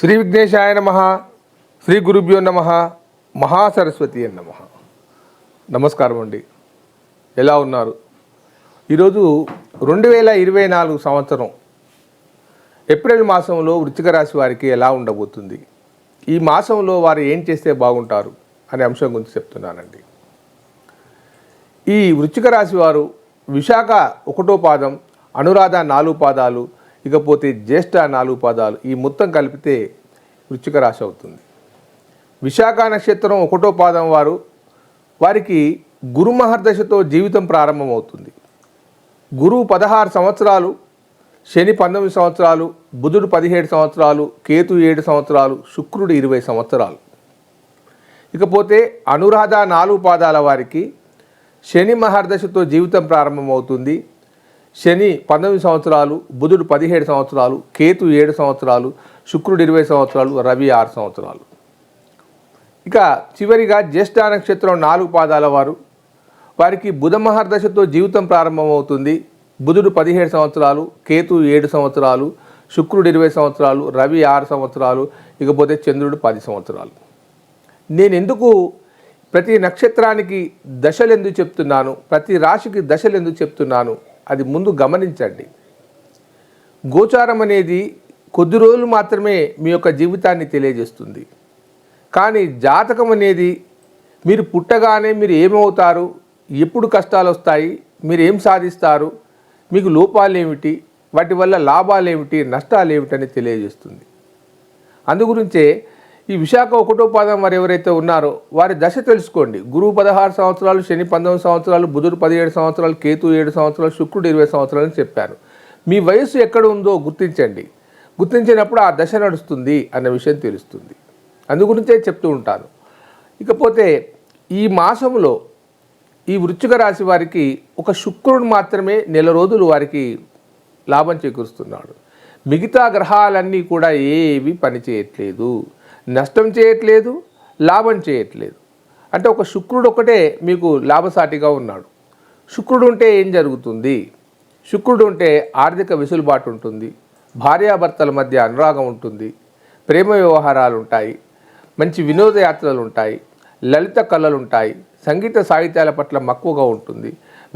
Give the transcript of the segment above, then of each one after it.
శ్రీ విఘ్నేశాయ నమః. శ్రీ గురుభ్యో నమః. మహాసరస్వతి నమః. నమస్కారం అండి. ఎలా ఉన్నారు? ఈరోజు 2024 సంవత్సరం ఏప్రిల్ మాసంలో వృశ్చిక రాశి వారికి ఎలా ఉండబోతుంది, ఈ మాసంలో వారు ఏం చేస్తే బాగుంటారు అనే అంశం గురించి చెప్తున్నానండి. ఈ వృశ్చిక రాశి వారు విశాఖ 1వ పాదం, అనురాధ 4 పాదాలు, ఇకపోతే జ్యేష్ఠ 4 పాదాలు, ఈ మొత్తం కలిపితే వృశ్చిక రాశి అవుతుంది. విశాఖ నక్షత్రం 1వ పాదం వారికి గురు మహర్దశతో జీవితం ప్రారంభమవుతుంది. గురువు 16 సంవత్సరాలు, శని 19 సంవత్సరాలు, బుధుడు 17 సంవత్సరాలు, కేతు 7 సంవత్సరాలు, శుక్రుడు 20 సంవత్సరాలు. ఇకపోతే అనురాధ 4 పాదాల వారికి శని మహర్దశతో జీవితం ప్రారంభమవుతుంది. శని 19 సంవత్సరాలు, బుధుడు 17 సంవత్సరాలు, కేతు 7 సంవత్సరాలు, శుక్రుడు 20 సంవత్సరాలు, రవి 6 సంవత్సరాలు. ఇక చివరిగా జ్యేష్ఠ నక్షత్రం 4 పాదాల వారికి బుధ మహర్దశతో జీవితం ప్రారంభమవుతుంది. బుధుడు 17 సంవత్సరాలు, కేతు 7 సంవత్సరాలు, శుక్రుడు 20 సంవత్సరాలు, రవి 6 సంవత్సరాలు, ఇకపోతే చంద్రుడు 10 సంవత్సరాలు. నేను ఎందుకు ప్రతి నక్షత్రానికి దశలు ఎందుకు చెప్తున్నాను, ప్రతి రాశికి దశలు ఎందుకు చెప్తున్నాను, అది ముందు గమనించండి. గోచారం అనేది కొద్ది రోజులు మాత్రమే మీ యొక్క జీవితాన్ని తెలియజేస్తుంది. కానీ జాతకం అనేది మీరు పుట్టగానే మీరు ఏమవుతారు, ఎప్పుడు కష్టాలు వస్తాయి, మీరు ఏం సాధిస్తారు, మీకు లోపాలు ఏమిటి, వాటి వల్ల లాభాలు ఏమిటి, నష్టాలు ఏమిటని తెలియజేస్తుంది. అందుగురించే ఈ విశాఖ 1వ పాదం వారు ఎవరైతే ఉన్నారో వారి దశ తెలుసుకోండి. గురువు 16 సంవత్సరాలు, శని 19 సంవత్సరాలు, బుధుడు 17 సంవత్సరాలు, కేతు 7 సంవత్సరాలు, శుక్రుడు 20 సంవత్సరాలు అని చెప్పాను. మీ వయస్సు ఎక్కడ ఉందో గుర్తించండి. గుర్తించినప్పుడు ఆ దశ నడుస్తుంది అన్న విషయం తెలుస్తుంది. అందుగురించే చెప్తూ ఉంటాను. ఇకపోతే ఈ మాసంలో ఈ వృశ్చిక రాశి వారికి ఒక శుక్రుడు మాత్రమే నెల రోజులు వారికి లాభం చేకూరుస్తున్నాడు. మిగతా గ్రహాలన్నీ కూడా ఏవి పనిచేయట్లేదు, నష్టం చేయట్లేదు, లాభం చేయట్లేదు. అంటే ఒక శుక్రుడు ఒకటే మీకు లాభసాటిగా ఉన్నాడు. శుక్రుడు ఉంటే ఏం జరుగుతుంది? శుక్రుడు ఉంటే ఆర్థిక వెసులుబాటు ఉంటుంది, భార్యాభర్తల మధ్య అనురాగం ఉంటుంది, ప్రేమ వ్యవహారాలు ఉంటాయి, మంచి వినోదయాత్రలు ఉంటాయి, లలిత కళలు ఉంటాయి, సంగీత సాహిత్యాల పట్ల మక్కువగా ఉంటుంది,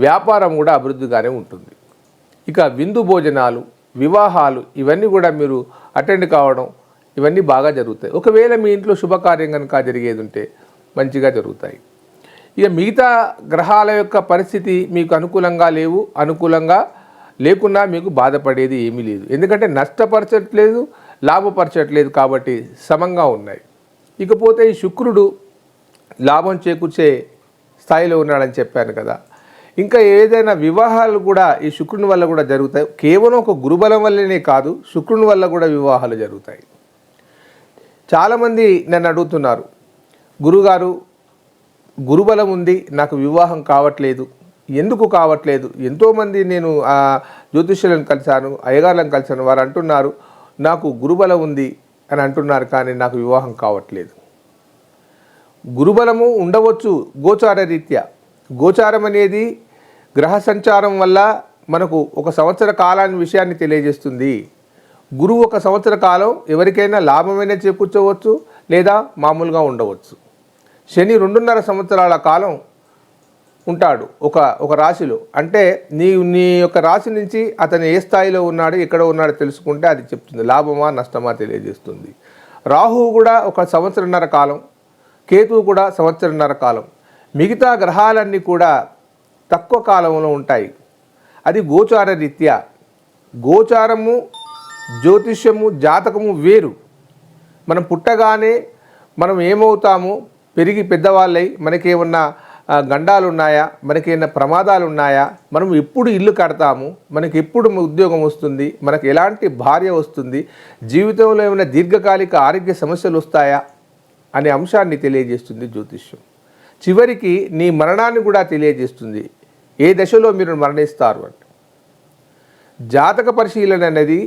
వ్యాపారం కూడా అభివృద్ధిగానే ఉంటుంది. ఇక విందు భోజనాలు, వివాహాలు ఇవన్నీ కూడా మీరు అటెండ్ కావడం ఇవన్నీ బాగా జరుగుతాయి. ఒకవేళ మీ ఇంట్లో శుభకార్యం కనుక జరిగేది ఉంటే మంచిగా జరుగుతాయి. ఇక మిగతా గ్రహాల యొక్క పరిస్థితి మీకు అనుకూలంగా లేవు, అనుకూలంగా లేకున్నా మీకు బాధపడేది ఏమీ లేదు. ఎందుకంటే నష్టపరచట్లేదు, లాభపరచట్లేదు, కాబట్టి సమంగా ఉన్నాయి. ఇకపోతే ఈ శుక్రుడు లాభం చేకూర్చే స్థాయిలో ఉన్నాడని చెప్పాను కదా. ఇంకా ఏదైనా వివాహాలు కూడా ఈ శుక్రుని వల్ల కూడా జరుగుతాయి. కేవలం ఒక గురుబలం వల్లనే కాదు, శుక్రుని వల్ల కూడా వివాహాలు జరుగుతాయి. చాలామంది నన్ను అడుగుతున్నారు, గురుగారు గురుబలం ఉంది, నాకు వివాహం కావట్లేదు, ఎందుకు కావట్లేదు? ఎంతోమంది నేను జ్యోతిష్యులను కలిశాను, అయ్యగారులను కలిశాను, వారు అంటున్నారు నాకు గురుబలం ఉంది అని అంటున్నారు, కానీ నాకు వివాహం కావట్లేదు. గురుబలము ఉండవచ్చు గోచార రీత్యా. గోచారం అనేది గ్రహ సంచారం వల్ల మనకు ఒక సంవత్సర కాలాన్ని విషయాన్ని తెలియజేస్తుంది. గురువు 1 సంవత్సర కాలం ఎవరికైనా లాభమైనా చేకూర్చవచ్చు, లేదా మామూలుగా ఉండవచ్చు. శని 2.5 సంవత్సరాల కాలం ఉంటాడు ఒక రాశిలో. అంటే నీ యొక్క రాశి నుంచి అతను ఏ స్థాయిలో ఉన్నాడు, ఎక్కడ ఉన్నాడో తెలుసుకుంటే అది చెప్తుంది, లాభమా నష్టమా తెలియజేస్తుంది. రాహువు కూడా 1 సంవత్సరన్నర కాలం, కేతువు కూడా 1 సంవత్సరన్నర కాలం. మిగతా గ్రహాలన్నీ కూడా తక్కువ కాలంలో ఉంటాయి. అది గోచార రీత్యా. గోచారము, జ్యోతిష్యము, జాతకము వేరు. మనం పుట్టగానే మనం ఏమవుతాము, పెరిగి పెద్దవాళ్ళై మనకేమన్నా గండాలు ఉన్నాయా, మనకేమన్నా ప్రమాదాలు ఉన్నాయా, మనం ఎప్పుడు ఇల్లు కడతాము, మనకి ఎప్పుడు ఉద్యోగం వస్తుంది, మనకు ఎలాంటి భార్య వస్తుంది, జీవితంలో ఏమైనా దీర్ఘకాలిక ఆరోగ్య సమస్యలు వస్తాయా అనే అంశాన్ని తెలియజేస్తుంది జ్యోతిష్యం. చివరికి నీ మరణాన్ని కూడా తెలియజేస్తుంది, ఏ దశలో మీరు మరణిస్తారు అంటే. జాతక పరిశీలన అనేది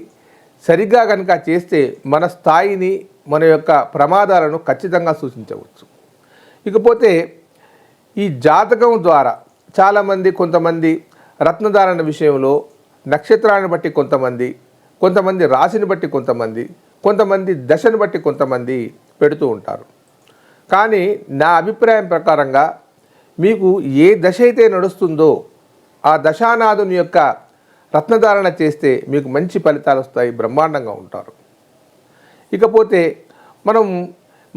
సరిగ్గా కనుక చేస్తే మన స్థాయిని, మన యొక్క ప్రమాదాలను ఖచ్చితంగా సూచించవచ్చు. ఇకపోతే ఈ జాతకం ద్వారా కొంతమంది రత్నధారణ విషయంలో నక్షత్రాన్ని బట్టి కొంతమంది రాశిని బట్టి కొంతమంది దశను బట్టి కొంతమంది పెడుతూ ఉంటారు. కానీ నా అభిప్రాయం ప్రకారంగా మీకు ఏ దశ అయితే నడుస్తుందో ఆ దశానాథుని యొక్క రత్నధారణ చేస్తే మీకు మంచి ఫలితాలు వస్తాయి, బ్రహ్మాండంగా ఉంటారు. ఇకపోతే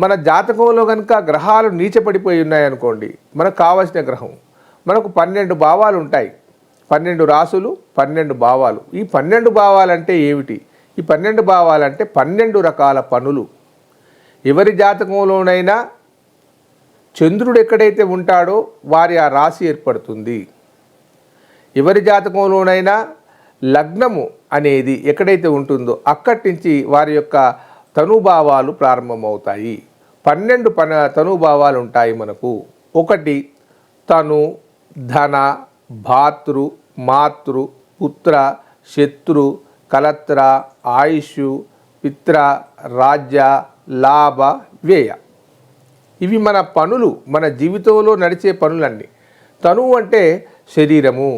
మన జాతకంలో కనుక గ్రహాలు నీచపడిపోయి ఉన్నాయనుకోండి, మనకు కావాల్సిన గ్రహం, మనకు 12 భావాలు ఉంటాయి, 12 రాసులు, 12 భావాలు. ఈ 12 భావాలంటే ఏమిటి? ఈ 12 భావాలంటే 12 రకాల పనులు. ఎవరి జాతకంలోనైనా చంద్రుడు ఎక్కడైతే ఉంటాడో వారి ఆ రాశి ఏర్పడుతుంది. ఎవరి జాతకంలోనైనా లగ్నము అనేది ఎక్కడైతే ఉంటుందో అక్కడి నుంచి వారి యొక్క తనుభావాలు ప్రారంభమవుతాయి. 12 తనుభావాలు ఉంటాయి మనకు. ఒకటి తను, ధన, భాతృ, మాతృ, పుత్ర, శత్రు, కలత్ర, ఆయుష్, పిత్ర, రాజ్య, లాభ, వ్యయ. ఇవి మన పనులు, మన జీవితంలో నడిచే పనులన్నీ. తనువు అంటే శరీరము.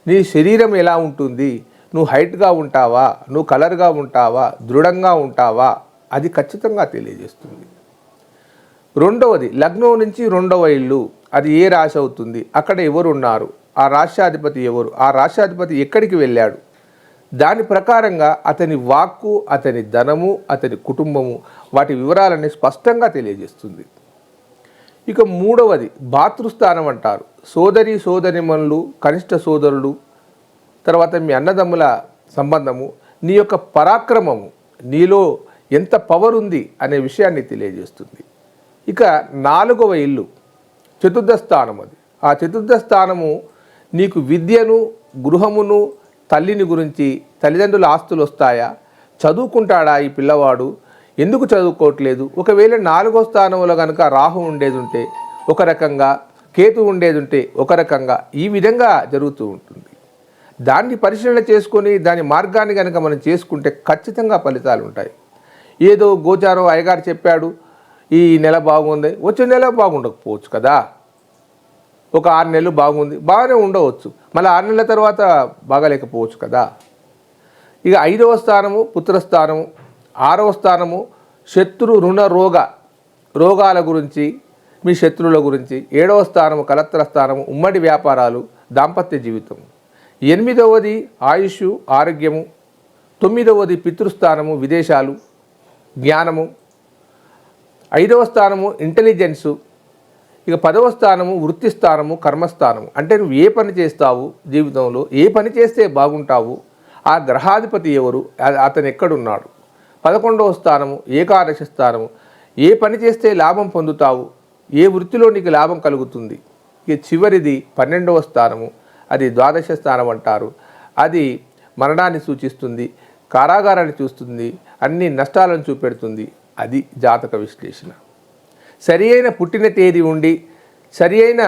నీ శరీరం ఎలా ఉంటుంది? నువ్వు హైట్గా ఉంటావా, నువ్వు కలర్గా ఉంటావా, దృఢంగా ఉంటావా, అది ఖచ్చితంగా తెలియజేస్తుంది. రెండవది లగ్నం నుంచి రెండవ ఇల్లు, అది ఏ రాశి అవుతుంది, అక్కడ ఎవరు ఉన్నారు, ఆ రాష్ట్రాధిపతి ఎవరు, ఆ రాష్ట్రాధిపతి ఎక్కడికి వెళ్ళాడు, దాని ప్రకారంగా అతని వాక్కు, అతని ధనము, అతని కుటుంబము, వాటి వివరాలన్నీ స్పష్టంగా తెలియజేస్తుంది. ఇక మూడవది భాతృస్థానం అంటారు. సోదరి సోదరిమణులు, కనిష్ట సోదరులు, తర్వాత మీ అన్నదమ్ముల సంబంధము, నీ యొక్క పరాక్రమము, నీలో ఎంత పవర్ ఉంది అనే విషయాన్ని తెలియజేస్తుంది. ఇక నాలుగవ ఇల్లు చతుర్థ స్థానం. అది ఆ చతుర్థ స్థానము నీకు విద్యను, గృహమును, తల్లిని గురించి, తల్లిదండ్రుల ఆస్తులు వస్తాయా, చదువుకుంటాడా ఈ పిల్లవాడు, ఎందుకు చదువుకోవట్లేదు, ఒకవేళ 4వ స్థానంలో కనుక రాహు ఉండేది ఉంటే ఒక రకంగా, కేతు ఉండేది ఉంటే ఒక రకంగా, ఈ విధంగా జరుగుతూ ఉంటుంది. దాన్ని పరిశీలన చేసుకొని దాని మార్గాన్ని కనుక మనం చేసుకుంటే ఖచ్చితంగా ఫలితాలు ఉంటాయి. ఏదో గోచారం అయ్యగారు చెప్పాడు ఈ నెల బాగుంది, వచ్చే నెల బాగుండకపోవచ్చు కదా, ఒక 6 నెలలు బాగుంది, బాగానే ఉండవచ్చు, మళ్ళీ 6 నెలల తర్వాత బాగాలేకపోవచ్చు కదా. ఇక 5వ స్థానము పుత్రస్థానము, 6వ స్థానము శత్రు రుణ రోగాల గురించి, మీ శత్రువుల గురించి, 7వ స్థానము కలత్ర స్థానము, ఉమ్మడి వ్యాపారాలు, దాంపత్య జీవితం, 8వది ఆయుష్, ఆరోగ్యము, 9వది పితృస్థానము, విదేశాలు, జ్ఞానము, 5వ స్థానము ఇంటెలిజెన్సు, ఇక 10వ స్థానము వృత్తి స్థానము, కర్మస్థానము. అంటే నువ్వు ఏ పని చేస్తావు జీవితంలో, ఏ పని చేస్తే బాగుంటావు, ఆ గ్రహాధిపతి ఎవరు, అతను ఎక్కడున్నాడు. 11వ స్థానము ఏకాదశి స్థానము, ఏ పని చేస్తే లాభం పొందుతావు, ఏ వృత్తిలో నీకు లాభం కలుగుతుంది. ఇక చివరిది 12వ స్థానము, అది ద్వాదశ స్థానం అంటారు. అది మరణాన్ని సూచిస్తుంది, కారాగారాన్ని చూస్తుంది, అన్ని నష్టాలను చూపెడుతుంది. అది జాతక విశ్లేషణ. సరి అయిన పుట్టిన తేదీ ఉండి, సరి అయిన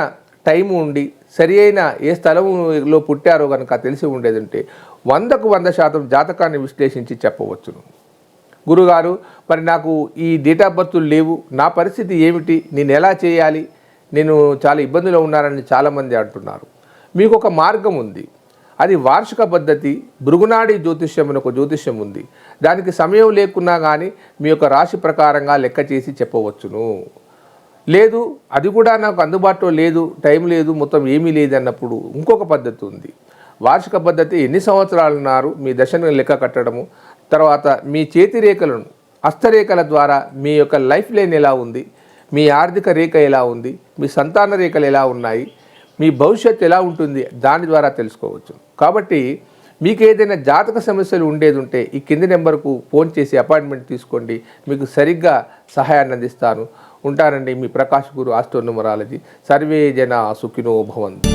టైము ఉండి, సరి అయిన ఏ స్థలంలో పుట్టారో కనుక తెలిసి ఉండేది ఉంటే 100కు 100% జాతకాన్ని విశ్లేషించి చెప్పవచ్చును. గురుగారు మరి నాకు ఈ డేట్ ఆఫ్ బర్త్లు లేవు, నా పరిస్థితి ఏమిటి, నేను ఎలా చేయాలి, నేను చాలా ఇబ్బందులు ఉన్నానని చాలామంది అంటున్నారు. మీకు ఒక మార్గం ఉంది, అది వార్షిక పద్ధతి. భృగునాడి జ్యోతిష్యం అని ఒక జ్యోతిష్యం ఉంది. దానికి సమయం లేకున్నా కానీ మీ యొక్క రాశి ప్రకారంగా లెక్క చేసి చెప్పవచ్చును. లేదు అది కూడా నాకు అందుబాటులో లేదు, టైం లేదు, మొత్తం ఏమీ లేదు అన్నప్పుడు ఇంకొక పద్ధతి ఉంది. వార్షిక పద్ధతి, ఎన్ని సంవత్సరాలు ఉన్నారు మీ దశను లెక్క కట్టడము, తర్వాత మీ చేతి రేఖలను, హస్తరేఖల ద్వారా మీ యొక్క లైఫ్ లైన్ ఎలా ఉంది, మీ ఆర్థిక రేఖ ఎలా ఉంది, మీ సంతాన రేఖలు ఎలా ఉన్నాయి, మీ భవిష్యత్తు ఎలా ఉంటుంది, దాని ద్వారా తెలుసుకోవచ్చు. కాబట్టి మీకు ఏదైనా జాతక సమస్యలు ఉండేది ఉంటే ఈ కింది నెంబర్కు ఫోన్ చేసి అపాయింట్మెంట్ తీసుకోండి, మీకు సరిగ్గా సహాయాన్ని అందిస్తాను. ఉంటానండి మీ ప్రకాష్ గురు ఆస్ట్రో న్యూమరాలజీ. సర్వే జన సుఖినో భవంతు.